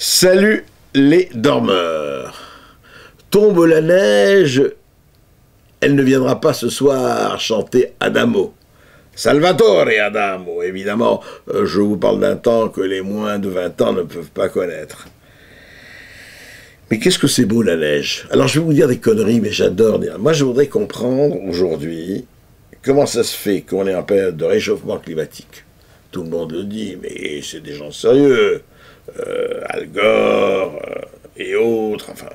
Salut les dormeurs. Tombe la neige, elle ne viendra pas ce soir chanter Adamo. Salvatore Adamo, évidemment, je vous parle d'un temps que les moins de 20 ans ne peuvent pas connaître. Mais qu'est-ce que c'est beau la neige? Alors je vais vous dire des conneries, mais j'adore dire. Moi je voudrais comprendre aujourd'hui comment ça se fait qu'on est en période de réchauffement climatique. Tout le monde le dit, mais c'est des gens sérieux. Al Gore et autres, enfin,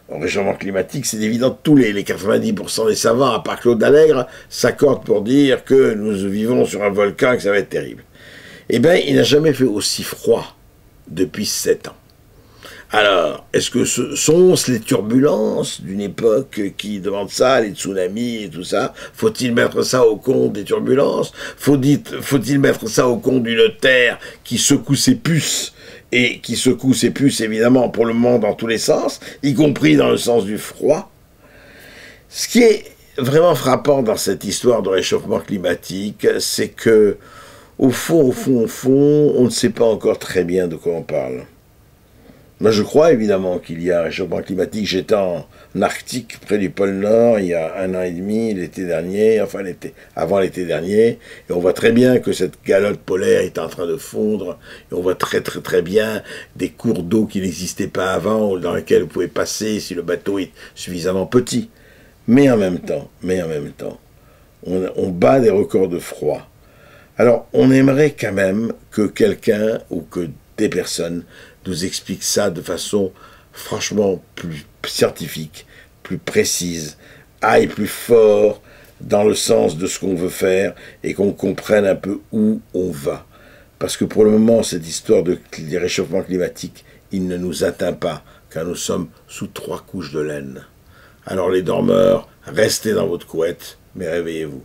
en réchauffement climatique, c'est évident, tous les 90% des savants, à part Claude Allègre, s'accordent pour dire que nous vivons sur un volcan et que ça va être terrible. Eh bien, il n'a jamais fait aussi froid depuis 7 ans. Alors, est-ce que ce sont les turbulences d'une époque qui demande ça, les tsunamis et tout ça? Faut-il mettre ça au compte des turbulences? Faut-il mettre ça au compte d'une terre qui secoue ses puces et qui secoue ses puces, évidemment, pour le moment dans tous les sens, y compris dans le sens du froid? Ce qui est vraiment frappant dans cette histoire de réchauffement climatique, c'est que, au fond, on ne sait pas encore très bien de quoi on parle. Moi, je crois évidemment qu'il y a un réchauffement climatique. J'étais en Arctique, près du pôle Nord, il y a 1 an et demi, l'été dernier, enfin avant l'été dernier, et on voit très bien que cette calotte polaire est en train de fondre, et on voit très bien des cours d'eau qui n'existaient pas avant, dans lesquels vous pouvez passer si le bateau est suffisamment petit. Mais en même temps, on bat des records de froid. Alors, on aimerait quand même que quelqu'un ou que des personnes nous expliquent ça de façon franchement plus scientifique, plus précise, aille plus fort dans le sens de ce qu'on veut faire et qu'on comprenne un peu où on va. Parce que pour le moment, cette histoire de réchauffement climatique, il ne nous atteint pas, car nous sommes sous 3 couches de laine. Alors les dormeurs, restez dans votre couette, mais réveillez-vous.